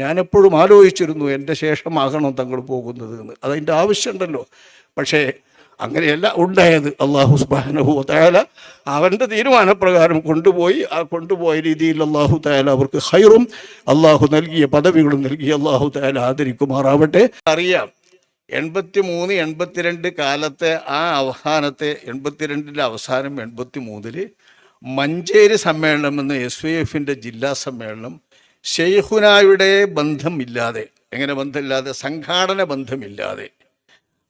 ഞാനെപ്പോഴും ആലോചിച്ചിരുന്നു എൻ്റെ ശേഷമാകണം തങ്ങൾ പോകുന്നത് എന്ന്. അതതിൻ്റെ ആവശ്യമുണ്ടല്ലോ. പക്ഷേ അങ്ങനെയല്ല ഉണ്ടായത്. അള്ളാഹു സുബ്ഹാനഹു വ തആല അവൻ്റെ തീരുമാനപ്രകാരം കൊണ്ടുപോയി. ആ കൊണ്ടുപോയ രീതിയിൽ അള്ളാഹു തആല അവർക്ക് ഖൈറും അള്ളാഹു നൽകിയ പദവികളും നൽകി അള്ളാഹു തആല ആദരിക്കുമാറാവട്ടെ. അറിയാം 83, 82 കാലത്തെ ആ അവസാനത്തെ 82-ൻ്റെ അവസാനം 83-ൽ മഞ്ചേരി സമ്മേളനം എന്ന SYF-ൻ്റെ ജില്ലാ സമ്മേളനം ഷെയ്ഖുനായുടെ ബന്ധമില്ലാതെ, എങ്ങനെ ബന്ധമില്ലാതെ, സംഘാടന ബന്ധമില്ലാതെ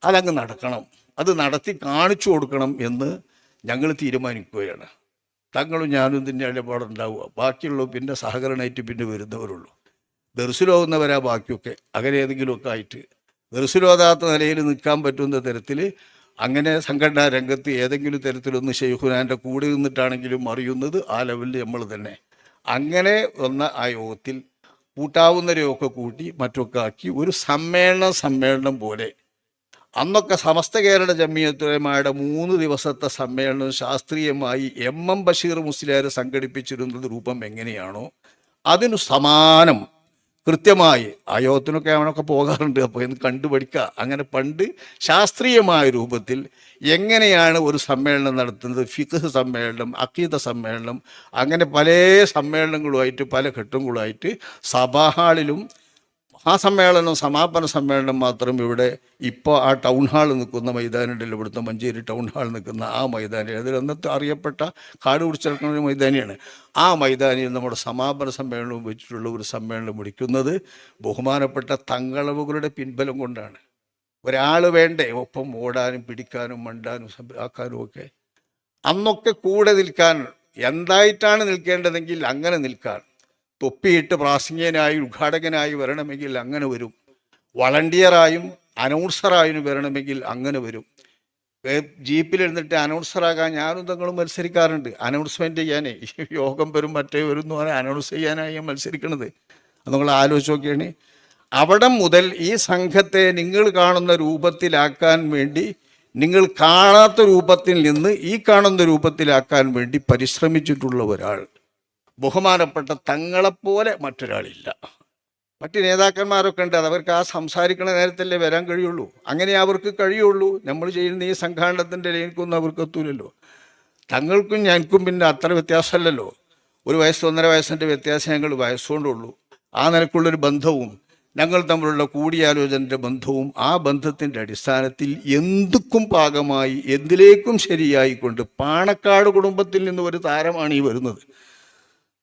അതങ്ങ് നടക്കണം, അത് നടത്തി കാണിച്ചു കൊടുക്കണം എന്ന് ഞങ്ങൾ തീരുമാനിക്കുകയാണ്. തങ്ങളും ഞാനും തന്നെ ഇടപാടുണ്ടാവുക. ബാക്കിയുള്ളൂ പിന്നെ സഹകരണമായിട്ട് പിന്നെ വരുന്നവരുള്ളൂ. ദർശനമാകുന്നവരാ ബാക്കിയൊക്കെ. അങ്ങനെ ഏതെങ്കിലുമൊക്കെ ആയിട്ട് ദർശനോതാത്ത നിലയിൽ നിൽക്കാൻ പറ്റുന്ന തരത്തിൽ അങ്ങനെ സംഘടനാ രംഗത്ത് ഏതെങ്കിലും തരത്തിലൊന്ന് ഷെയ്ഖുനാൻ്റെ കൂടെ നിന്നിട്ടാണെങ്കിലും അറിയുന്നത് ആ ലെവലിൽ നമ്മൾ തന്നെ. അങ്ങനെ വന്ന ആ യോഗത്തിൽ കൂട്ടാവുന്നവരെയൊക്കെ കൂട്ടി മറ്റൊക്കെ ആക്കി ഒരു സമ്മേളനം പോലെ അന്നൊക്കെ സമസ്ത കേരള ജമിയത്തുൽ ഉലമയുടെ 3 ദിവസത്തെ സമ്മേളനം ശാസ്ത്രീയമായി MM ബഷീർ മുസ്ലിയാർ സംഘടിപ്പിച്ചിരുന്നത് രൂപം എങ്ങനെയാണോ അതിനു സമാനം കൃത്യമായി ആ യോഗത്തിനൊക്കെ അവനൊക്കെ പോകാറുണ്ട്. അപ്പോൾ എന്ന് കണ്ടുപഠിക്കുക. അങ്ങനെ പണ്ട് ശാസ്ത്രീയമായ രൂപത്തിൽ എങ്ങനെയാണ് ഒരു സമ്മേളനം നടത്തുന്നത്, ഫിഖ് സമ്മേളനം, അഖീദ സമ്മേളനം, അങ്ങനെ പല സമ്മേളനങ്ങളുമായിട്ട് പല ഘട്ടങ്ങളുമായിട്ട് സഭാഹാളിലും ആ സമ്മേളനം സമാപന സമ്മേളനം മാത്രം ഇവിടെ ഇപ്പോൾ ആ ടൗൺ ഹാൾ നിൽക്കുന്ന മൈതാനുണ്ടല്ലോ, ഇവിടുത്തെ മഞ്ചേരി ടൗൺ ഹാൾ നിൽക്കുന്ന ആ മൈതാനി, അതിൽ അന്നത്തെ അറിയപ്പെട്ട കാട് പിടിച്ചിറക്കുന്ന മൈതാനിയാണ്. ആ മൈതാനിയിൽ നമ്മുടെ സമാപന സമ്മേളനവും വെച്ചിട്ടുള്ള ഒരു സമ്മേളനം വിളിക്കുന്നത് ബഹുമാനപ്പെട്ട തങ്ങളവുകളുടെ പിൻബലം കൊണ്ടാണ്. ഒരാൾ വേണ്ടേ ഒപ്പം ഓടാനും പിടിക്കാനും മണ്ടാനും ആക്കാനും ഒക്കെ. അന്നൊക്കെ കൂടെ നിൽക്കാൻ എന്തായിട്ടാണ് നിൽക്കേണ്ടതെങ്കിൽ അങ്ങനെ നിൽക്കാൻ, തൊപ്പിയിട്ട് പ്രാസംഗികനായി ഉദ്ഘാടകനായി വരണമെങ്കിൽ അങ്ങനെ വരും, വളണ്ടിയറായും അനൗൺസറായും വരണമെങ്കിൽ അങ്ങനെ വരും. ജീപ്പിലിരുന്നിട്ട് അനൗൺസറാകാൻ ഞാനും തങ്ങളും മത്സരിക്കാറുണ്ട്. അനൗൺസ്മെൻറ്റ് ചെയ്യാനേ, യോഗം വരും മറ്റേ വരും എന്ന് പറഞ്ഞാൽ അനൗൺസ് ചെയ്യാനായി മത്സരിക്കണത്. അത് നിങ്ങൾ ആലോചിച്ച് നോക്കിയാണ്. അവിടെ മുതൽ ഈ സംഘത്തെ നിങ്ങൾ കാണുന്ന രൂപത്തിലാക്കാൻ വേണ്ടി, നിങ്ങൾ കാണാത്ത രൂപത്തിൽ നിന്ന് ഈ കാണുന്ന രൂപത്തിലാക്കാൻ വേണ്ടി പരിശ്രമിച്ചിട്ടുള്ള ഒരാൾ ബഹുമാനപ്പെട്ട തങ്ങളെപ്പോലെ മറ്റൊരാളില്ല. മറ്റ് നേതാക്കന്മാരൊക്കെ ഉണ്ട്, അതവർക്ക് ആ സംസാരിക്കുന്ന നേരത്തല്ലേ വരാൻ കഴിയുള്ളൂ. അങ്ങനെ അവർക്ക് കഴിയുള്ളൂ. നമ്മൾ ചെയ്യുന്ന ഈ സംഘാടനത്തിൻ്റെ ലൈനിക്കൊന്നും അവർക്ക് എത്തൂലല്ലോ. തങ്ങൾക്കും ഞങ്ങൾക്കും പിന്നെ അത്ര വ്യത്യാസമല്ലല്ലോ. 1 വയസ്സ് 1.5 വയസ്സിൻ്റെ വ്യത്യാസം ഞങ്ങൾ വയസ്സുകൊണ്ടുള്ളൂ. ആ നിലക്കുള്ളൊരു ബന്ധവും ഞങ്ങൾ തമ്മിലുള്ള കൂടിയാലോചനയുടെ ബന്ധവും ആ ബന്ധത്തിൻ്റെ അടിസ്ഥാനത്തിൽ എന്തുക്കും പാകമായി എന്തിലേക്കും ശരിയായിക്കൊണ്ട് പാണക്കാട് കുടുംബത്തിൽ നിന്ന് ഒരു താരമാണ് ഈ വരുന്നത്.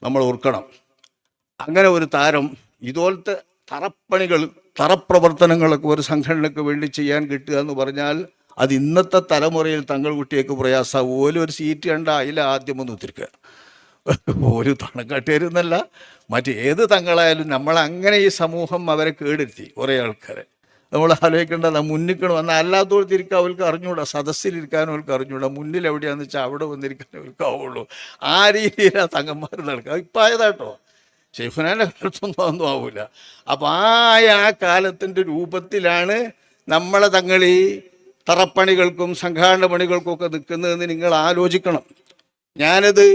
നമ്മൾ ഓർക്കണം. അങ്ങനെ ഒരു താരം ഇതുപോലത്തെ തറപ്പണികൾ, തറപ്രവർത്തനങ്ങളൊക്കെ ഒരു സംഘടനയ്ക്ക് വേണ്ടി ചെയ്യാൻ കിട്ടുക എന്ന് പറഞ്ഞാൽ അത് ഇന്നത്തെ തലമുറയിൽ തങ്ങൾ കുട്ടിയൊക്കെ പ്രയാസം. ഓരോ ഒരു സീറ്റ് കണ്ട അതിൽ ആദ്യം ഒന്ന് ഉത്തിരിക്കുക. ഒരു തണക്കാട്ടുകാരെന്നല്ല, മറ്റേത് തങ്ങളായാലും നമ്മളങ്ങനെ ഈ സമൂഹം അവരെ കേടെടുത്തി. കുറേ ആൾക്കാരെ നമ്മൾ ആലോചിക്കേണ്ടത് മുന്നിക്കണം എന്നാൽ അല്ലാത്തോടത്തിരിക്കാൻ അവർക്ക് അറിഞ്ഞൂടാ, സദസ്സിലിരിക്കാനും അവർക്ക് അറിഞ്ഞൂടാ, മുന്നിൽ എവിടെയാണെന്ന് വെച്ചാൽ അവിടെ വന്നിരിക്കാനും അവർക്ക് ആവുള്ളൂ. ആ രീതിയിലാണ് തങ്ങന്മാർ നടക്കുക. ഇപ്പം ആയതാട്ടോ, ഷെയ്ഖുനാൻ്റെ കാലത്തൊന്നും അതൊന്നും ആവില്ല. അപ്പം ആ കാലത്തിൻ്റെ രൂപത്തിലാണ് നമ്മളെ തങ്ങൾ ഈ തറപ്പണികൾക്കും സംഘാടന പണികൾക്കൊക്കെ നിൽക്കുന്നതെന്ന് നിങ്ങൾ ആലോചിക്കണം. ഞാനത്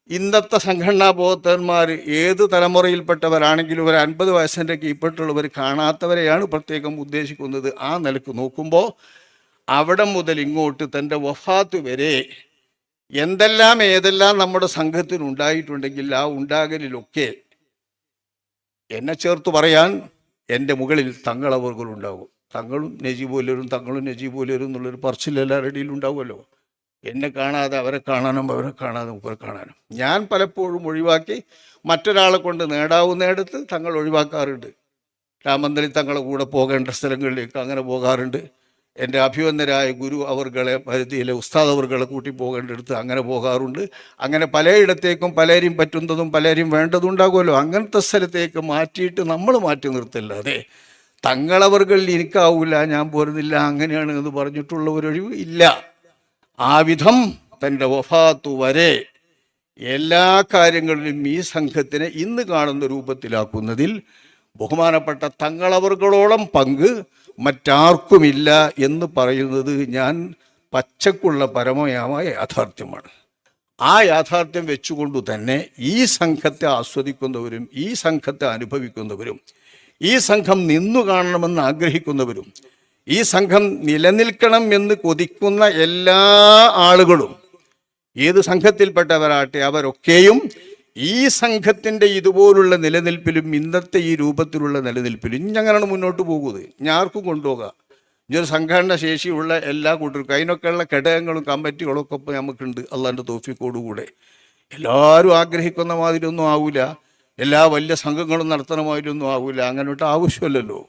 ഇന്നത്തെ സംഘടനാ ബോധന്മാർ ഏത് തലമുറയിൽപ്പെട്ടവരാണെങ്കിലും ഒരു 50 വയസ്സിൻ്റെ കീഴ്പ്പെട്ടുള്ളവർ കാണാത്തവരെയാണ് പ്രത്യേകം ഉദ്ദേശിക്കുന്നത്. ആ നിലക്ക് നോക്കുമ്പോൾ അവിടെ മുതൽ ഇങ്ങോട്ട് തൻ്റെ വഫാത്ത് വരെ ഏതെല്ലാം നമ്മുടെ സംഘത്തിനുണ്ടായിട്ടുണ്ടെങ്കിൽ ആ ഉണ്ടാകലിലൊക്കെ എന്നെ ചേർത്ത് പറയാൻ എൻ്റെ മുകളിൽ തങ്ങളവർകളുണ്ടാകും. തങ്ങളും നജീബുലരും എന്നുള്ളൊരു പറച്ചിൽ എല്ലാവരുടെ ഉണ്ടാവുമല്ലോ. എന്നെ കാണാതെ അവരെ കാണാനും അവരെ കാണാതെ മുപ്പരെ കാണാനും. ഞാൻ പലപ്പോഴും ഒഴിവാക്കി മറ്റൊരാളെ കൊണ്ട് നേടാവുന്നിടത്ത് തങ്ങൾ ഒഴിവാക്കാറുണ്ട്. രാമന്തലി തങ്ങളെ കൂടെ പോകേണ്ട സ്ഥലങ്ങളിലേക്ക് അങ്ങനെ പോകാറുണ്ട്. എൻ്റെ അഭിവന്ദരായ ഗുരു അവർകളെ പരിധിയിലെ ഉസ്താദ് അവർകളെ കൂട്ടി പോകേണ്ടടുത്ത് അങ്ങനെ പോകാറുണ്ട്. അങ്ങനെ പലയിടത്തേക്കും പലരും പറ്റുന്നതും പലരും വേണ്ടതും ഉണ്ടാകുമല്ലോ. അങ്ങനത്തെ സ്ഥലത്തേക്ക് മാറ്റിയിട്ട് നമ്മൾ മാറ്റി നിർത്തില്ലാതെ തങ്ങളവർകളിൽ എനിക്കാവില്ല, ഞാൻ പോരുന്നില്ല, അങ്ങനെയാണ് എന്ന് പറഞ്ഞിട്ടുള്ള ഒരൊഴിവ് ഇല്ല. ആ വിധം തൻ്റെ വഫാത്തു വരെ എല്ലാ കാര്യങ്ങളിലും ഈ സംഘത്തിനെ ഇന്ന് കാണുന്ന രൂപത്തിലാക്കുന്നതിൽ ബഹുമാനപ്പെട്ട തങ്ങളവർകളോളം പങ്ക് മറ്റാർക്കുമില്ല എന്ന് പറയുന്നത് ഞാൻ പച്ചക്കുള്ള പരമമായ യാഥാർത്ഥ്യമാണ്. ആ യാഥാർത്ഥ്യം വെച്ചുകൊണ്ടു തന്നെ ഈ സംഘത്തെ ആസ്വദിക്കുന്നവരും ഈ സംഘത്തെ അനുഭവിക്കുന്നവരും ഈ സംഘം നിന്നു കാണണമെന്ന് ആഗ്രഹിക്കുന്നവരും ഈ സംഘം നിലനിൽക്കണം എന്ന് കൊതിക്കുന്ന എല്ലാ ആളുകളും ഏത് സംഘത്തിൽപ്പെട്ടവരാട്ടെ അവരൊക്കെയും ഈ സംഘത്തിൻ്റെ ഇതുപോലുള്ള നിലനിൽപ്പിലും ഇന്നത്തെ ഈ രൂപത്തിലുള്ള നിലനിൽപ്പിലും ഇഞ്ഞങ്ങനെയാണ് മുന്നോട്ട് പോകുന്നത്. ഞാർക്കും കൊണ്ടുപോകാം. ഇതൊരു സംഘടന ശേഷിയുള്ള എല്ലാ കൂട്ടർക്കും അതിനൊക്കെയുള്ള ഘടകങ്ങളും കമ്മിറ്റികളും ഒക്കെ ഇപ്പോൾ നമുക്കുണ്ട്. അള്ളാൻ്റെ തൗഫീഖോടുകൂടെ എല്ലാവരും ആഗ്രഹിക്കുന്ന മാതിരി ഒന്നും ആവില്ല, എല്ലാ വലിയ സംഘങ്ങളും നടത്തുന്ന മാതിരി ഒന്നും ആവില്ല. അങ്ങനോട്ട് ആവശ്യമല്ലല്ലോ,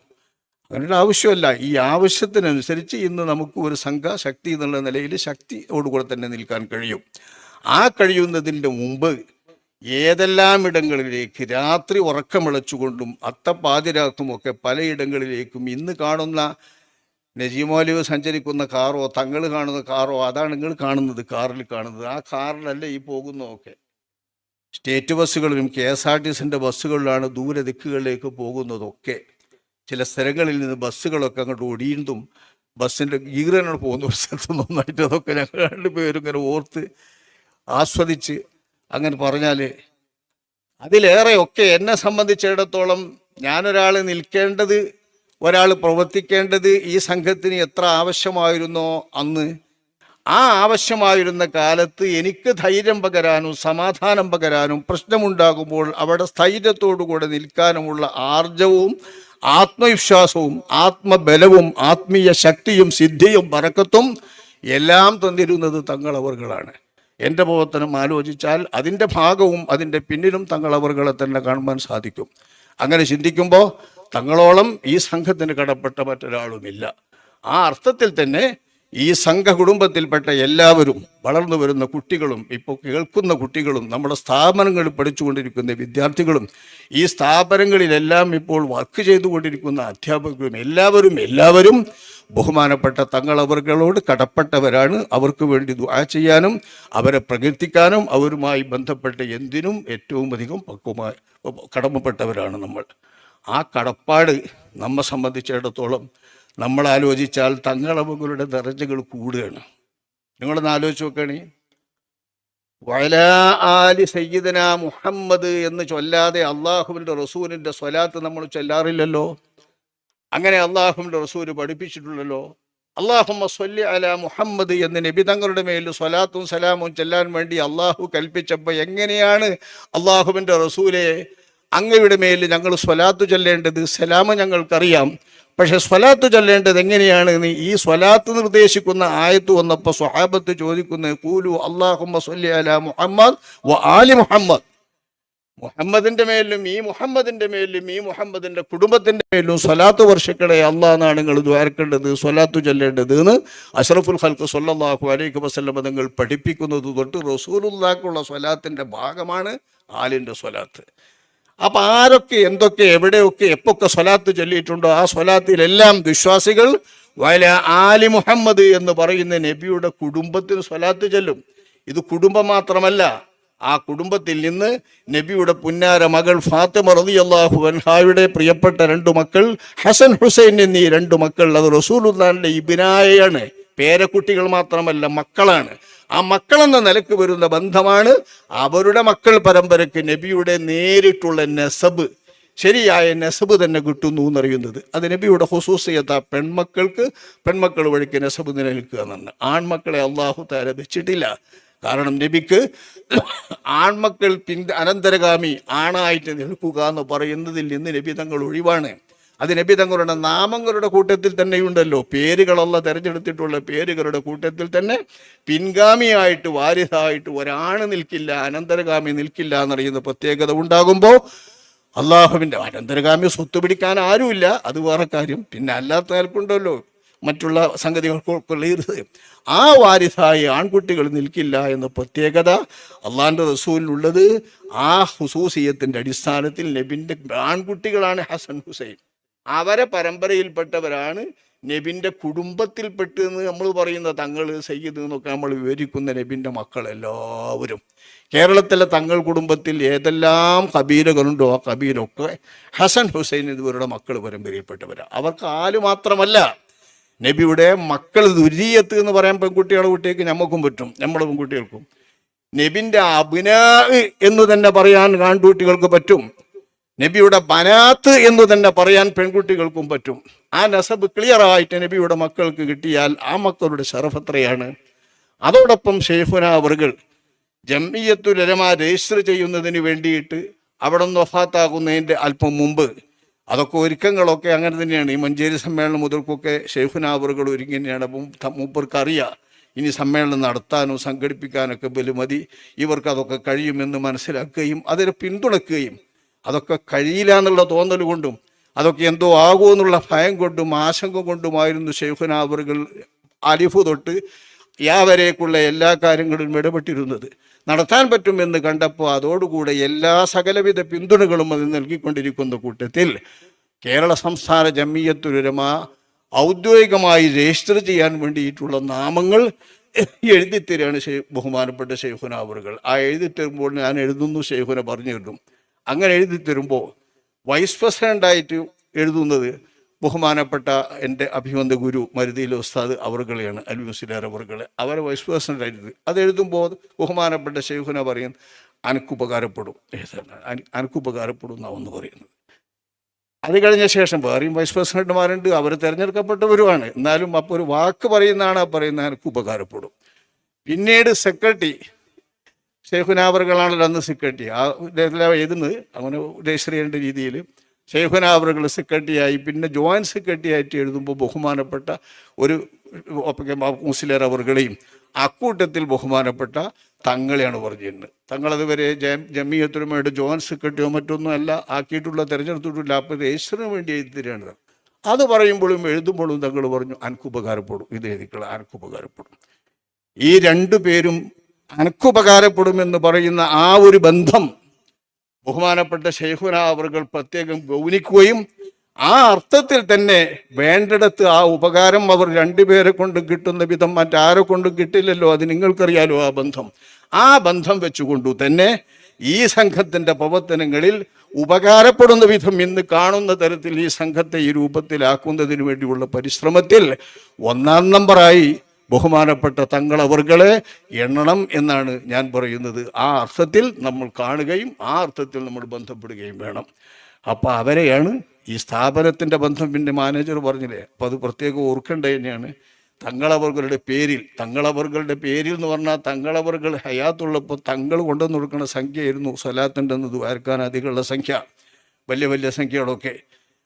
അങ്ങനൊരു ആവശ്യമല്ല. ഈ ആവശ്യത്തിനനുസരിച്ച് ഇന്ന് നമുക്ക് ഒരു സംഘശക്തി എന്നുള്ള നിലയിൽ ശക്തിയോടുകൂടെ തന്നെ നിൽക്കാൻ കഴിയും. ആ കഴിയുന്നതിൻ്റെ മുമ്പ് ഏതെല്ലാം ഇടങ്ങളിലേക്ക് രാത്രി ഉറക്കമിളച്ചുകൊണ്ടും അത്തപ്പാതിരാക്കുമൊക്കെ പലയിടങ്ങളിലേക്കും ഇന്ന് കാണുന്ന നജീമോലിവ് സഞ്ചരിക്കുന്ന കാറോ തങ്ങൾ കാണുന്ന കാറോ അതാണ് നിങ്ങൾ കാണുന്നത്, കാറിൽ കാണുന്നത്. ആ കാറിലല്ല ഈ പോകുന്നതൊക്കെ. സ്റ്റേറ്റ് ബസ്സുകളിലും KSRTCൻ്റെ ബസ്സുകളിലാണ് ദൂര ദിക്കുകളിലേക്ക് പോകുന്നതൊക്കെ. ചില സ്ഥലങ്ങളിൽ നിന്ന് ബസ്സുകളൊക്കെ അങ്ങോട്ട് ഒടിയുന്നതും ബസ്സിൻ്റെ ഗീറനോട് പോകുന്ന ഒരു സ്ഥലത്ത് നന്നായിട്ട് അതൊക്കെ ഞങ്ങൾ രണ്ടുപേരും ഇങ്ങനെ ഓർത്ത് ആസ്വദിച്ച് അങ്ങനെ പറഞ്ഞാൽ അതിലേറെയൊക്കെ എന്നെ സംബന്ധിച്ചിടത്തോളം ഞാനൊരാൾ നിൽക്കേണ്ടത്, ഒരാൾ പ്രവർത്തിക്കേണ്ടത് ഈ സംഘത്തിന് എത്ര ആവശ്യമായിരുന്നോ അന്ന്, ആ ആവശ്യമായിരുന്ന കാലത്ത് എനിക്ക് ധൈര്യം പകരാനും സമാധാനം പകരാനും പ്രശ്നമുണ്ടാകുമ്പോൾ അവിടെ സ്ഥൈര്യത്തോടുകൂടെ നിൽക്കാനുമുള്ള ആർജവും ആത്മവിശ്വാസവും ആത്മബലവും ആത്മീയ ശക്തിയും സിദ്ധിയും ബറക്കത്തും എല്ലാം തന്നിരുന്നത് തങ്ങളവറുകളാണ്. എൻ്റെ പ്രവർത്തനം ആലോചിച്ചാൽ അതിൻ്റെ ഭാഗവും അതിൻ്റെ പിന്നിലും തങ്ങളവറുകളെ തന്നെ കാണുവാൻ സാധിക്കും. അങ്ങനെ ചിന്തിക്കുമ്പോൾ തങ്ങളോളം ഈ സംഘത്തിന് കടപ്പെട്ട മറ്റൊരാളുമില്ല. ആ അർത്ഥത്തിൽ തന്നെ ഈ സംഘ കുടുംബത്തിൽപ്പെട്ട എല്ലാവരും, വളർന്നു വരുന്ന കുട്ടികളും ഇപ്പോൾ കേൾക്കുന്ന കുട്ടികളും നമ്മുടെ സ്ഥാപനങ്ങളിൽ പഠിച്ചുകൊണ്ടിരിക്കുന്ന വിദ്യാർത്ഥികളും ഈ സ്ഥാപനങ്ങളിലെല്ലാം ഇപ്പോൾ വർക്ക് ചെയ്തുകൊണ്ടിരിക്കുന്ന അധ്യാപകരും എല്ലാവരും ബഹുമാനപ്പെട്ട തങ്ങളവറുകളോട് കടപ്പെട്ടവരാണ്. അവർക്ക് വേണ്ടി ദുആ ചെയ്യാനും അവരെ പ്രകീർത്തിക്കാനും അവരുമായി ബന്ധപ്പെട്ട എന്തിനും ഏറ്റവും അധികം കടമപ്പെട്ടവരാണ് നമ്മൾ. ആ കടപ്പാട് നമ്മെ സംബന്ധിച്ചിടത്തോളം നമ്മൾ ആലോചിച്ചാൽ തങ്ങളവകളുടെ ദർജകൾ കൂടുകയാണ്. നിങ്ങളൊന്ന് ആലോചിച്ച് നോക്കണേ. വഅലാ ആലി സയ്യിദന മുഹമ്മദ് എന്ന് ചൊല്ലാതെ അള്ളാഹുവിൻ്റെ റസൂലിൻ്റെ സ്വലാത്ത് നമ്മൾ ചൊല്ലാറില്ലല്ലോ. അങ്ങനെ അള്ളാഹുവിൻ്റെ റസൂല് പഠിപ്പിച്ചിട്ടുള്ളല്ലോ. അല്ലാഹുമ്മ സ്വല്ലി അലാ മുഹമ്മദ് എന്ന് നബി തങ്ങളുടെ മേൽ സ്വലാത്തും സലാമും ചൊല്ലാൻ വേണ്ടി അള്ളാഹു കൽപ്പിച്ചപ്പോൾ എങ്ങനെയാണ് അള്ളാഹുവിൻ്റെ റസൂലെ അങ്ങയുടെ മേൽ ഞങ്ങൾ സ്വലാത്ത് ചൊല്ലേണ്ടത്? സലാമ് ഞങ്ങൾക്കറിയാം, പക്ഷെ സ്വലാത്ത് ചൊല്ലേണ്ടത് എങ്ങനെയാണ്? ഈ സ്വലാത്ത് നിർദ്ദേശിക്കുന്ന ആയത്ത് വന്നപ്പോൾ സ്വഹാബത്ത് ചോദിക്കുന്നത് ഖൂലു അല്ലാഹുമ്മ സ്വല്ലി അലാ മുഹമ്മദ് വ ആലി മുഹമ്മദ്, മുഹമ്മദിൻ്റെ മേലും ഈ മുഹമ്മദിൻ്റെ മേലും ഈ മുഹമ്മദിൻ്റെ കുടുംബത്തിൻ്റെ മേലും സ്വലാത്ത് വർഷിക്കണേ അല്ലാഹ് എന്നാണ് നിങ്ങൾ ദ്വാരക്കേണ്ടത്, സ്വലാത്ത് ചൊല്ലേണ്ടത് എന്ന് അഷ്റഫുൽ ഖൽഖ് സ്വല്ലല്ലാഹു അലൈഹി വസല്ലം തങ്ങൾ പഠിപ്പിക്കുന്നത് തൊട്ട് റസൂലുള്ളാഹിക്കുള്ള സ്വലാത്തിൻ്റെ ഭാഗമാണ് ആലിൻ്റെ സ്വലാത്ത്. അപ്പം ആരൊക്കെ എന്തൊക്കെ എവിടെയൊക്കെ എപ്പൊക്കെ സ്വലാത്ത് ചൊല്ലിയിട്ടുണ്ടോ ആ സ്വലാത്തിലെല്ലാം വിശ്വാസികൾ വഅല ആലി മുഹമ്മദ് എന്ന് പറയുന്ന നബിയുടെ കുടുംബത്തിന് സ്വലാത്ത് ചൊല്ലും. ഇത് കുടുംബം മാത്രമല്ല, ആ കുടുംബത്തിൽ നിന്ന് നബിയുടെ പുന്നാര മകൾ ഫാത്തിമ റളിയല്ലാഹു അൻഹായുടെ പ്രിയപ്പെട്ട 2 മക്കൾ ഹസൻ ഹുസൈൻ എന്നീ 2 മക്കൾ, അത് റസൂലുള്ളാഹിന്റെ ഇബ്നായയാണ്. പേരക്കുട്ടികൾ മാത്രമല്ല, മക്കളാണ്. ആ മക്കളെന്ന നിലക്ക് വരുന്ന ബന്ധമാണ് അവരുടെ മക്കൾ പരമ്പരയ്ക്ക് നബിയുടെ നേരിട്ടുള്ള നെസബ്, ശരിയായ നെസബ് തന്നെ കിട്ടുന്നു എന്നറിയുന്നത്. അത് നബിയുടെ ഖുസൂസിയത്ത. പെൺമക്കൾ വഴിക്ക് നെസബ് നിലനിൽക്കുക എന്നാണ്. ആൺമക്കളെ അല്ലാഹു തആല വെച്ചിട്ടില്ല. കാരണം നബിക്ക് ആൺമക്കൾ അനന്തരഗാമി ആണായിട്ട് നിൽക്കുക എന്ന് പറയുന്നതിൽ നിന്ന് നബി തങ്ങൾ ഒഴിവാണ്. അത് നബി തങ്ങളുടെ നാമങ്ങളുടെ കൂട്ടത്തിൽ തന്നെയുണ്ടല്ലോ. പേരുകളല്ല തിരഞ്ഞെടുത്തിട്ടുള്ള പേരുകളുടെ കൂട്ടത്തിൽ തന്നെ പിൻഗാമിയായിട്ട് വാരിസായിട്ട് ഒരാണ് നിൽക്കില്ല, അനന്തരഗാമി നിൽക്കില്ല എന്നറിയുന്ന പ്രത്യേകത ഉണ്ടാകുമ്പോൾ അള്ളാഹുവിൻ്റെ അനന്തരഗാമി സ്വത്ത് പിടിക്കാൻ ആരുമില്ല, അത് വേറെ കാര്യം. പിന്നെ അല്ലാത്ത നിൽക്കുണ്ടല്ലോ മറ്റുള്ള സംഗതികൾക്കുള്ള ആ വാരിസായി ആൺകുട്ടികൾ നിൽക്കില്ല എന്ന പ്രത്യേകത അള്ളാഹിൻ്റെ റസൂലിനുള്ളത്. ആ ഹുസൂസിയത്തിൻ്റെ അടിസ്ഥാനത്തിൽ നബിൻ്റെ ആൺകുട്ടികളാണ് ഹസൻ ഹുസൈൻ. അവരെ പരമ്പരയിൽപ്പെട്ടവരാണ് നബിൻ്റെ കുടുംബത്തിൽപ്പെട്ടെന്ന് നമ്മൾ പറയുന്ന തങ്ങൾ സയ്യിദ് എന്നൊക്കെ നമ്മൾ വിവരിക്കുന്ന നബിൻ്റെ മക്കളെല്ലാവരും കേരളത്തിലെ തങ്ങൾ കുടുംബത്തിൽ ഏതെല്ലാം കബീലകളുണ്ടോ ആ കബീലൊക്കെ ഹസൻ ഹുസൈൻ ഇവരുടെ മക്കൾ പരമ്പരയിൽപ്പെട്ടവരാണ്. അവർക്ക് ആല് മാത്രമല്ല, നബിയുടെ മക്കൾ ദുരിയത്ത് എന്ന് പറയാൻ പെൺകുട്ടികളുടെ കുട്ടികൾക്ക് നമുക്കും പറ്റും, നമ്മുടെ പെൺകുട്ടികൾക്കും. നബിന്റെ അബ്നാ എന്ന് തന്നെ പറയാൻ ആൺകുട്ടികൾക്ക് പറ്റും, നബിയുടെ ബനാത്ത് എന്ന് തന്നെ പറയാൻ പെൺകുട്ടികൾക്കും പറ്റും. ആ നസബ് ക്ലിയറായിട്ട് നബിയുടെ മക്കൾക്ക് കിട്ടിയാൽ ആ മക്കളുടെ ശറഫ് എത്രയാണ്. അതോടൊപ്പം ശൈഖുനാ അവർകൾ ജംഇയ്യത്തുൽ ഉലമ രജിസ്റ്റർ ചെയ്യുന്നതിന് വേണ്ടിയിട്ട് അവിടെ നിന്ന് വഫാത്താകുന്നതിൻ്റെ അല്പം മുമ്പ് അതൊക്കെ ഒരുക്കങ്ങളൊക്കെ അങ്ങനെ തന്നെയാണ്. ഈ മഞ്ചേരി സമ്മേളനം മുതൽക്കൊക്കെ ശൈഖുനാ അവർകൾ ഒരുങ്ങിയാണ്. അപ്പം മൂപ്പർക്ക് അറിയാം ഇനി സമ്മേളനം നടത്താനോ സംഘടിപ്പിക്കാനൊക്കെ ബലുമതി, ഇവർക്ക് അതൊക്കെ കഴിയുമെന്ന് മനസ്സിലാക്കുകയും അതിനെ പിന്തുണക്കുകയും, അതൊക്കെ കഴിയില്ല എന്നുള്ള തോന്നൽ കൊണ്ടും അതൊക്കെ എന്തോ ആകുമെന്നുള്ള ഭയം കൊണ്ടും ആശങ്ക കൊണ്ടുമായിരുന്നു ശൈഖുനാ അവർകൾ അലിഫ് തൊട്ട് യാവരേക്കുള്ള എല്ലാ കാര്യങ്ങളിലും ഇടപെട്ടിരുന്നത്. നടത്താൻ പറ്റുമെന്ന് കണ്ടപ്പോൾ അതോടുകൂടെ എല്ലാ സകലവിധ പിന്തുണകളും അത് നൽകിക്കൊണ്ടിരിക്കുന്ന കൂട്ടത്തിൽ കേരള സംസ്ഥാന ജംഇയ്യത്തുൽ ഉലമ ഔദ്യോഗികമായി രജിസ്റ്റർ ചെയ്യാൻ വേണ്ടിയിട്ടുള്ള നാമങ്ങൾ എഴുതിത്തരാണ് ബഹുമാനപ്പെട്ട ശൈഖുനാ അവർകൾ. ആ എഴുതിത്തരുമ്പോൾ ഞാൻ എഴുതുന്നു, ശൈഖുന പറഞ്ഞു തരും. അങ്ങനെ എഴുതിത്തരുമ്പോൾ വൈസ് പ്രസിഡൻ്റായിട്ട് എഴുതുന്നത് ബഹുമാനപ്പെട്ട എൻ്റെ അഭിവന്ദ ഗുരു മരുതിയിൽ ഉസ്താദ് അവർകളെയാണ്, അലി മുസ്ലിയാർ അവർകളെ. അവരെ വൈസ് പ്രസിഡൻ്റായിട്ട് അത് എഴുതുമ്പോൾ ബഹുമാനപ്പെട്ട ശൈഖുന പറയും അനക്കുപകാരപ്പെടും, അനക്കുപകാരപ്പെടും എന്നാണ് പറയുന്നത്. അത് കഴിഞ്ഞ ശേഷം വേറെയും വൈസ് പ്രസിഡന്റുമാരുണ്ട്, അവർ തിരഞ്ഞെടുക്കപ്പെട്ടവരുമാണ്. എന്നാലും അപ്പോൾ ഒരു വാക്ക് പറയുന്നതാണ് ആ പറയുന്നത് എനിക്ക് ഉപകാരപ്പെടും. പിന്നീട് സെക്രട്ടറി ശൈഖുനാ അവർകളാണല്ലോ അന്ന് സെക്രട്ടറി. ആ എഴുതുന്നത് അങ്ങനെ രജിസ്റ്റർ ചെയ്യേണ്ട രീതിയിൽ ശൈഖുനാ അവർകൾ സെക്രട്ടറിയായി. പിന്നെ ജോയിൻറ്റ് സെക്രട്ടറി ആയിട്ട് എഴുതുമ്പോൾ ബഹുമാനപ്പെട്ട ഒരു മുസ്ലിയാർ അവർകളെയും അക്കൂട്ടത്തിൽ ബഹുമാനപ്പെട്ട തങ്ങളെയാണ് പറഞ്ഞിരുന്നത്. തങ്ങളതുവരെ ജംഇയ്യത്തുൽ ഉലമയുടെ ജോയിൻറ്റ് സെക്രട്ടറിയോ മറ്റൊന്നും അല്ല ആക്കിയിട്ടുള്ള തിരഞ്ഞെടുത്തിട്ടില്ല. അപ്പോൾ രജിസ്റ്ററിന് വേണ്ടി എഴുതി തരികയാണ്. അത് പറയുമ്പോഴും എഴുതുമ്പോഴും തങ്ങൾ പറഞ്ഞു അനക്കുപകാരപ്പെടും, ഇത് എഴുതിക്കള അനക്കുപകാരപ്പെടും. ഈ രണ്ടു പേരും അനക്കുപകാരപ്പെടുമെന്ന് പറയുന്ന ആ ഒരു ബന്ധം ബഹുമാനപ്പെട്ട ശൈഖുനാ അവർകൾ പ്രത്യേകം ഗൗനിക്കുകയും ആ അർത്ഥത്തിൽ തന്നെ വേണ്ടിടത്ത് ആ ഉപകാരം അവർ രണ്ടുപേരെ കൊണ്ട് കിട്ടുന്ന വിധം മറ്റാരെ കൊണ്ടും കിട്ടില്ലല്ലോ, അത് നിങ്ങൾക്കറിയാലോ ആ ബന്ധം. ആ ബന്ധം വെച്ചുകൊണ്ടു തന്നെ ഈ സംഘത്തിൻ്റെ പ്രവർത്തനങ്ങളിൽ ഉപകാരപ്പെടുന്ന വിധം ഇന്ന് കാണുന്ന തരത്തിൽ ഈ സംഘത്തെ ഈ രൂപത്തിലാക്കുന്നതിന് വേണ്ടിയുള്ള പരിശ്രമത്തിൽ ഒന്നാം നമ്പറായി ബഹുമാനപ്പെട്ട തങ്ങളവർകളെ എണ്ണണം എന്നാണ് ഞാൻ പറയുന്നത്. ആ അർത്ഥത്തിൽ നമ്മൾ കാണുകയും ആ അർത്ഥത്തിൽ നമ്മൾ ബന്ധപ്പെടുകയും വേണം. അപ്പോൾ അവരെയാണ് ഈ സ്ഥാപനത്തിൻ്റെ ബന്ധം. പിന്നെ മാനേജർ പറഞ്ഞില്ലേ, അപ്പോൾ അത് പ്രത്യേകം ഓർക്കേണ്ടത് തന്നെയാണ്. തങ്ങളവர்களுടെ പേരിൽ എന്ന് പറഞ്ഞാൽ തങ്ങളവர்கள் ഹയാത്തുള്ളപ്പോൾ തങ്ങൾ കൊണ്ടുവന്ന് കൊടുക്കുന്ന സംഖ്യയായിരുന്നു സ്വലാത്തുണ്ടെന്ന് ദ്വാരക്കാൻ അധികമുള്ള സംഖ്യ, വലിയ വലിയ സംഖ്യകളൊക്കെ.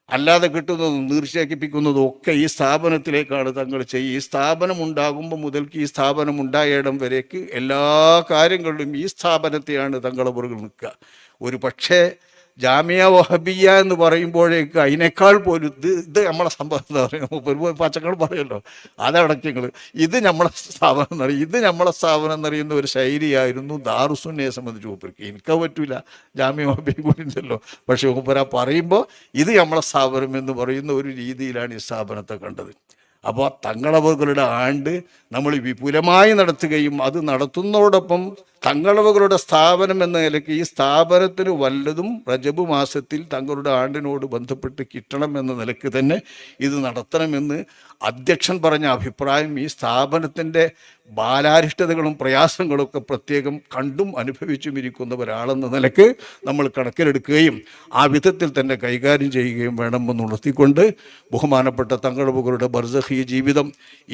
അല്ലാതെ കിട്ടുന്നതും തീർച്ചയാക്കിപ്പിക്കുന്നതും ഒക്കെ ഈ സ്ഥാപനത്തിലേക്കാണ് തങ്ങൾ ചെയ്യുക. ഈ സ്ഥാപനം ഉണ്ടാകുമ്പോൾ മുതൽക്ക് ഈ സ്ഥാപനം ഉണ്ടായ ഇടം വരേക്ക് എല്ലാ കാര്യങ്ങളിലും ഈ സ്ഥാപനത്തെയാണ് തങ്ങളവர்கள் നിൽക്കുക. ഒരു പക്ഷേ ജാമിയ വഹബിയ എന്ന് പറയുമ്പോഴേക്ക് അതിനേക്കാൾ പോലും ഇത് നമ്മളെ സംഭവം എന്താ പറയുക, പച്ചക്കൾ പറയുമല്ലോ, അതടക്കങ്ങൾ ഇത് നമ്മളെ സ്ഥാപനം എന്നറിയും, ഇത് നമ്മളെ സ്ഥാപനം എന്നറിയുന്ന ഒരു ശൈലിയായിരുന്നു ദാറുസുന്നയെ സംബന്ധിച്ച് മൂപ്പർക്ക്. എനിക്ക് പറ്റൂല, ജാമിയ വഹബിയും കൂടി ഉണ്ടല്ലോ, പക്ഷെ മൂപ്പര പറയുമ്പോൾ ഇത് നമ്മളെ സ്ഥാപനം എന്ന് പറയുന്ന ഒരു രീതിയിലാണ് ഈ സ്ഥാപനത്തെ കണ്ടത്. അപ്പോൾ തങ്ങളവകളുടെ ആണ്ട് നമ്മൾ വിപുലമായി നടത്തുകയും അത് നടത്തുന്നതോടൊപ്പം തങ്ങളവകളുടെ സ്ഥാപനം എന്ന നിലയ്ക്ക് ഈ സ്ഥാപനത്തിന് വല്ലതും റജബ് മാസത്തിൽ തങ്ങളുടെ ആണ്ടിനോട് ബന്ധപ്പെട്ട് കിട്ടണം എന്ന നിലയ്ക്ക് തന്നെ ഇത് നടത്തണമെന്ന് അധ്യക്ഷൻ പറഞ്ഞ അഭിപ്രായം ഈ സ്ഥാപനത്തിൻ്റെ ബാലാരിഷ്ടതകളും പ്രയാസങ്ങളൊക്കെ പ്രത്യേകം കണ്ടും അനുഭവിച്ചും ഇരിക്കുന്ന ഒരാളെന്ന നിലയ്ക്ക് നമ്മൾ കണക്കിലെടുക്കുകയും ആ വിധത്തിൽ തന്നെ കൈകാര്യം ചെയ്യുകയും വേണമെന്ന് ഉണർത്തിക്കൊണ്ട് ബഹുമാനപ്പെട്ട തങ്ങളുകളുടെ ബർസഖി ജീവിതം,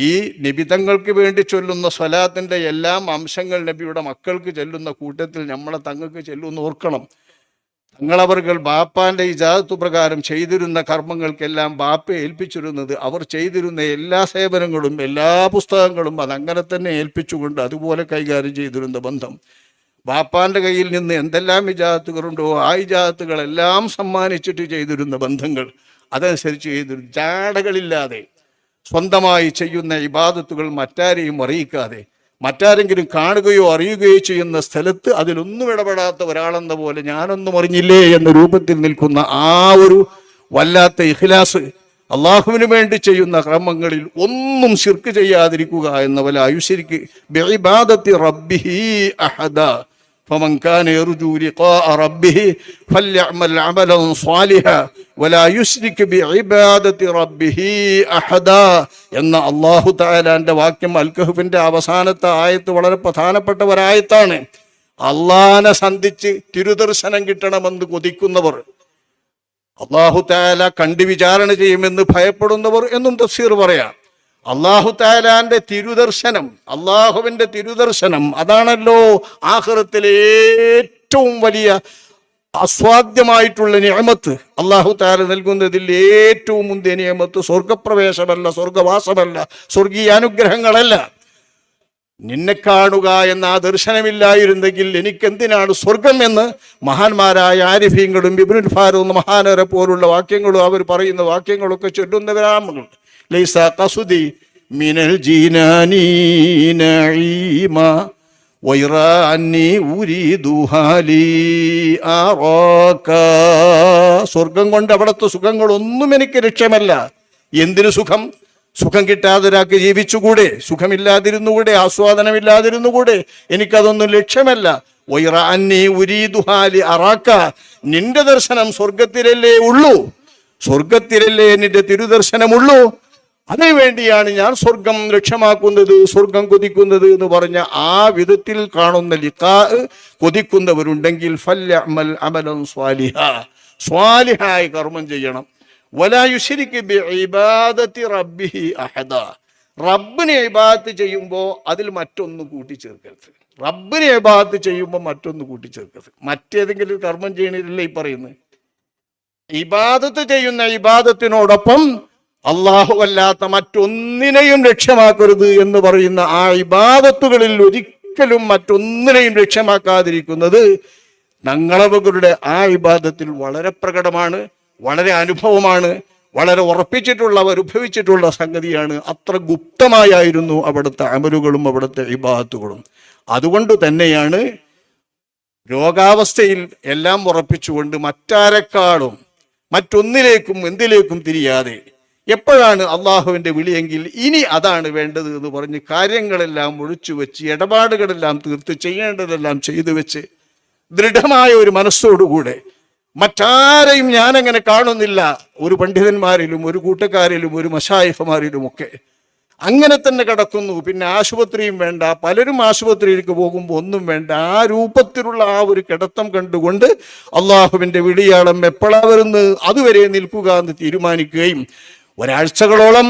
ഈ നബിതങ്ങൾക്ക് വേണ്ടി ചൊല്ലുന്ന സ്വലാത്തിൻ്റെ എല്ലാം അംശങ്ങൾ നബിയുടെ മക്കൾക്ക് ചെല്ലുന്ന കൂട്ടത്തിൽ നമ്മളെ തങ്ങൾക്ക് ചെല്ലുമെന്ന് ഓർക്കണം. തങ്ങളവர்கள் ബാപ്പാൻ്റെ ഇജാസത്ത് പ്രകാരം ചെയ്തിരുന്ന കർമ്മങ്ങൾക്കെല്ലാം ബാപ്പ ഏൽപ്പിച്ചിരുന്നത്, അവർ ചെയ്തിരുന്ന എല്ലാ സേവനങ്ങളും എല്ലാ പുസ്തകങ്ങളും അതങ്ങനെ തന്നെ ഏൽപ്പിച്ചുകൊണ്ട് അതുപോലെ കൈകാര്യം ചെയ്തിരുന്ന ബന്ധം, ബാപ്പാൻ്റെ കയ്യിൽ നിന്ന് എന്തെല്ലാം ഇജാസത്തുകളുണ്ടോ ആ ഇജാസത്തുകളെല്ലാം സമ്മാനിച്ചിട്ട് ചെയ്തിരുന്ന ബന്ധങ്ങൾ, അതനുസരിച്ച് ചെയ്തിരുന്നു. ജാടകളില്ലാതെ സ്വന്തമായി ചെയ്യുന്ന ഇബാദത്തുകൾ മറ്റാരെയും അറിയിക്കാതെ, മറ്റാരെങ്കിലും കാണുകയോ അറിയുകയോ ചെയ്യുന്ന സ്ഥലത്ത് അതിലൊന്നും ഇടപെടാത്ത ഒരാളെന്ന പോലെ ഞാനൊന്നും അറിഞ്ഞില്ലേ എന്ന രൂപത്തിൽ നിൽക്കുന്ന ആ ഒരു വല്ലാത്ത ഇഖ്ലാസ്, അള്ളാഹുവിന് വേണ്ടി ചെയ്യുന്ന ക്രമങ്ങളിൽ ഒന്നും ശിർക്ക് ചെയ്യാതിരിക്കുക എന്ന പോലെ ആയുഷിരിക്ക് ബിഇബാദത്തി റബ്ബിഹി അഹദ ഫമൻ കാന യർജു ലിഖാഅ റബ്ബിഹി ഫല്യഅമൽ അമലൻ സ്വാലിഹാ വലാ യുശ്രിക് ബിഇബാദത്തി റബ്ബിഹി അഹദ എന്ന അല്ലാഹു തആലാന്റെ വാക്യം അൽ കഹ്ഫിന്റെ അവസാനത്തെ ആയത്ത് വളരെ പ്രധാനപ്പെട്ട ഒരായത്താണ്. അള്ളാനെ സന്ധിച്ച് തിരുദർശനം കിട്ടണമെന്ന് കൊതിക്കുന്നവർ, അള്ളാഹു തആല കണ്ടു വിചാരണ ചെയ്യുമെന്ന് ഭയപ്പെടുന്നവർ എന്നും തഫ്സീർ പറയാം. അള്ളാഹു തആലാന്റെ തിരുദർശനം, അള്ളാഹുവിന്റെ തിരുദർശനം, അതാണല്ലോ ആഖിറത്തിലെ ഏറ്റവും വലിയ അസ്വാദ്യമായിട്ടുള്ള നിഅമത്ത്. അള്ളാഹു തആല നൽകുന്നതിൽ ഏറ്റവും മുന്തിയ നിഅമത്ത് സ്വർഗപ്രവേശമല്ല, സ്വർഗവാസമല്ല, സ്വർഗീയ അനുഗ്രഹങ്ങളല്ല. നിന്നെ കാണുക എന്ന ആ ദർശനമില്ലായിരുന്നെങ്കിൽ എനിക്കെന്തിനാണ് സ്വർഗം എന്ന് മഹാന്മാരായ ആരിഫീങ്ങളും ഇബ്നുൽ ഫാറൂഖ് മഹാനരെ പോലുള്ള വാക്യങ്ങളും അവർ പറയുന്ന വാക്യങ്ങളൊക്കെ ചൊല്ലുന്നവരാണ്. ലൈസ ഖസുദി മിനൽ ജീനാനി നഈമ വൈറാ അന്നി ഉരീദു ഹാലി അറാക. സ്വർഗം കൊണ്ട് അവിടുത്തെ സുഖങ്ങളൊന്നും എനിക്ക് ലക്ഷ്യമല്ല. എന്തിനു സുഖം? സുഖം കിട്ടാതെ ഒരാൾക്ക് ജീവിച്ചുകൂടെ? സുഖമില്ലാതിരുന്നുകൂടെ? ആസ്വാദനമില്ലാതിരുന്നുകൂടെ? എനിക്കതൊന്നും ലക്ഷ്യമല്ല. വൈറാ അന്നി ഉരീദു ഹാലി അറാക. നിന്റെ ദർശനം സ്വർഗത്തിലല്ലേ ഉള്ളൂ, സ്വർഗത്തിലല്ലേ നിന്റെ തിരുദർശനമുള്ളൂ. അതിനുവേണ്ടിയാണ് ഞാൻ സ്വർഗം ലക്ഷ്യമാക്കുന്നത്, സ്വർഗം കൊതിക്കുന്നത് എന്ന് പറഞ്ഞ ആ വിധത്തിൽ കാണുന്ന ലിഖാ കൊതിക്കുന്നവരുണ്ടെങ്കിൽ ഫല്യഅമൽ അമലൻ സ്വാലിഹാ, സ്വാലിഹായ കർമ്മം ചെയ്യണം. വലാ യുശ്രിക് ബിഇബാദത്തി റബ്ബിഹി അഹദ. റബ്ബിനെ ഇബാദത്ത് ചെയ്യുമ്പോൾ അതിൽ മറ്റൊന്ന് കൂട്ടിച്ചേർക്കരുത്. റബ്ബിനെ ഇബാദത്ത് ചെയ്യുമ്പോൾ മറ്റൊന്ന് കൂട്ടിച്ചേർക്കരുത്. മറ്റേതെങ്കിലും കർമ്മം ചെയ്യണില്ലേ ഈ പറയുന്നത്? ഇബാദത്ത് ചെയ്യുന്ന ഇബാദത്തിനോടൊപ്പം അള്ളാഹു അല്ലാത്ത മറ്റൊന്നിനെയും ലക്ഷ്യമാക്കരുത് എന്ന് പറയുന്ന ആ ഇബാദത്തുകളിൽ ഒരിക്കലും മറ്റൊന്നിനെയും ലക്ഷ്യമാക്കാതിരിക്കുന്നത് ഞങ്ങളവരുടെ ആ ഇബാദത്തിൽ വളരെ പ്രകടമാണ്, വളരെ അനുഭവമാണ്, വളരെ ഉറപ്പിച്ചിട്ടുള്ള അനുഭവിച്ചിട്ടുള്ള സംഗതിയാണ്. അത്ര ഗുപ്തമായിരുന്നു അവിടുത്തെ അമലുകളും അവിടുത്തെ ഇബാദത്തുകളും. അതുകൊണ്ട് തന്നെയാണ് രോഗാവസ്ഥയിൽ എല്ലാം ഉറപ്പിച്ചുകൊണ്ട് മറ്റാരെക്കാളും മറ്റൊന്നിലേക്കും എന്തിലേക്കും തിരിയാതെ എപ്പോഴാണ് അള്ളാഹുവിൻ്റെ വിളിയെങ്കിൽ ഇനി അതാണ് വേണ്ടത് എന്ന് പറഞ്ഞ് കാര്യങ്ങളെല്ലാം ഒഴിച്ചു വെച്ച് ഇടപാടുകളെല്ലാം തീർത്ത് ചെയ്യേണ്ടതെല്ലാം ചെയ്തു വെച്ച് ദൃഢമായ ഒരു മനസ്സോടുകൂടെ മറ്റാരെയും ഞാനങ്ങനെ കാണുന്നില്ല, ഒരു പണ്ഡിതന്മാരിലും ഒരു കൂട്ടക്കാരിലും ഒരു മശായിഖമാരിലുമൊക്കെ അങ്ങനെ തന്നെ കിടക്കുന്നു. പിന്നെ ആശുപത്രിയും വേണ്ട, പലരും ആശുപത്രിയിലേക്ക് പോകുമ്പോൾ ഒന്നും വേണ്ട. ആ രൂപത്തിലുള്ള ആ ഒരു കിടത്തം കണ്ടുകൊണ്ട് അള്ളാഹുവിൻ്റെ വിളിയാളം എപ്പോഴാ വരുന്നത് അതുവരെ നിൽക്കുക എന്ന് തീരുമാനിക്കുകയും ഒരാഴ്ചകളോളം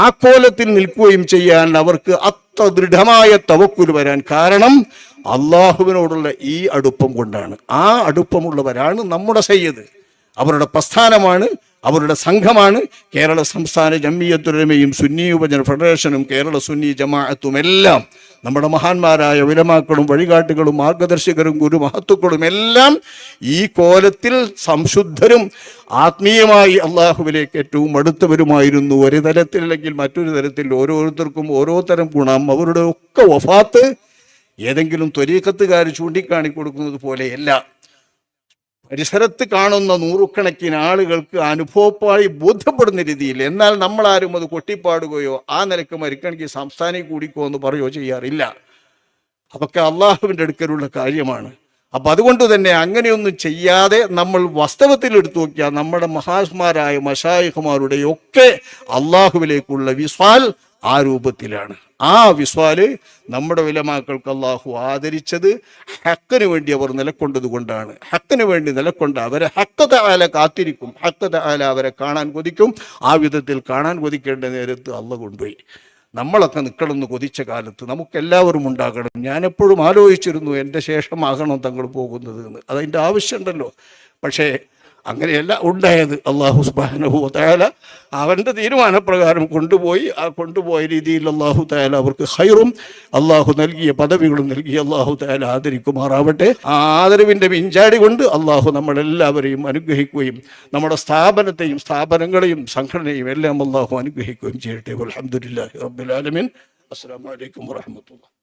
ആ കോലത്തിൽ നിൽക്കുകയും ചെയ്യാൻ അവർക്ക് അത്ര ദൃഢമായ തവക്കുൽ വരാൻ കാരണം അള്ളാഹുവിനോടുള്ള ഈ അടുപ്പം കൊണ്ടാണ്. ആ അടുപ്പമുള്ളവരാണ് നമ്മുടെ സയ്യിദ്. അവരുടെ പ്രസ്ഥാനമാണ്, അവരുടെ സംഘമാണ് കേരള സംസ്ഥാന ജംഇയ്യത്തുൽ ഉലമയും സുന്നി യുവജന ഫെഡറേഷനും കേരള സുന്നി ജമാഅത്തും എല്ലാം. നമ്മുടെ മഹാന്മാരായ ഉലമാക്കളും വഴികാട്ടികളും മാർഗദർശകരും ഗുരുമഹത്തുക്കളും എല്ലാം ഈ കോലത്തിൽ സംശുദ്ധരും ആത്മീയമായി അള്ളാഹുവിലേക്ക് ഏറ്റവും അടുത്തവരുമായിരുന്നു. ഒരു തരത്തിലല്ലെങ്കിൽ മറ്റൊരു തരത്തിൽ ഓരോരുത്തർക്കും ഓരോ തരം ഗുണം. അവരുടെ ഒക്കെ വഫാത്ത് ഏതെങ്കിലും ത്വരീഖത്തുകാർ ചൂണ്ടിക്കാണിക്കൊടുക്കുന്നത് പോലെയല്ല. പരിസരത്ത് കാണുന്ന നൂറുകണക്കിന് ആളുകൾക്ക് അനുഭവമായി ബോധ്യപ്പെടുന്ന രീതിയിൽ. എന്നാൽ നമ്മളാരും അത് കൊട്ടിപ്പാടുകയോ ആ നിലക്ക് മരിക്കണമെങ്കിൽ സംസ്ഥാനം കൂടിക്കോ എന്ന് പറയുകയോ ചെയ്യാറില്ല. അതൊക്കെ അള്ളാഹുവിൻ്റെ അടുക്കലുള്ള കാര്യമാണ്. അപ്പം അതുകൊണ്ട് തന്നെ അങ്ങനെയൊന്നും ചെയ്യാതെ നമ്മൾ വാസ്തവത്തിൽ എടുത്തു നോക്കിയാൽ നമ്മുടെ മഹാന്മാരായ മശായിഖുമാരുടെയൊക്കെ അള്ളാഹുവിലേക്കുള്ള വിസ്വാൽ ആ രൂപത്തിലാണ്. ആ വിസ്വാല് നമ്മുടെ ഉലമാക്കൾക്ക് അള്ളാഹു ആദരിച്ചത് ഹക്കിന് വേണ്ടി അവർ നിലക്കൊണ്ടത് കൊണ്ടാണ്. ഹക്കിന് വേണ്ടി നിലക്കൊണ്ട് അവരെ ഹക്ക് തആല കാത്തിരിക്കും, ഹക്ക് തആല അവരെ കാണാൻ കൊതിക്കും. ആ വിധത്തിൽ കാണാൻ കൊതിക്കേണ്ട നേരത്ത് അള്ളാഹു കൊണ്ടുപോയി. നമ്മളൊക്കെ നിൽക്കണമെന്ന് കൊതിച്ച കാലത്ത് നമുക്കെല്ലാവരും ഉണ്ടാകണം. ഞാനെപ്പോഴും ആലോചിച്ചിരുന്നു എൻ്റെ ശേഷമാകണം തങ്ങൾ പോകുന്നത് എന്ന്. അതതിൻ്റെ ആവശ്യമുണ്ടല്ലോ. പക്ഷേ അങ്ങനെയല്ല ഉണ്ടായത്. അല്ലാഹു സുബ്ഹാനഹു വ തആല അവൻ്റെ തീരുമാനപ്രകാരം കൊണ്ടുപോയി. ആ കൊണ്ടുപോയ രീതിയിൽ അല്ലാഹു തആല അവർക്ക് ഖൈറും അല്ലാഹു നൽകിയ പദവികളും നൽകി അല്ലാഹു തആല ആദരിക്കുമാറാവട്ടെ. ആ ആദരവിൻ്റെ പിഞ്ചാടി കൊണ്ട് അല്ലാഹു നമ്മളെല്ലാവരെയും അനുഗ്രഹിക്കുകയും നമ്മുടെ സ്ഥാപനത്തെയും സ്ഥാപനങ്ങളെയും സംഘടനയും എല്ലാം അല്ലാഹു അനുഗ്രഹിക്കുകയും ചെയ്യട്ടെ. അൽഹംദുലില്ലാഹി റബ്ബിൽ ആലമീൻ. അസ്സലാമു അലൈക്കും വറഹ്മത്തുള്ളാഹി.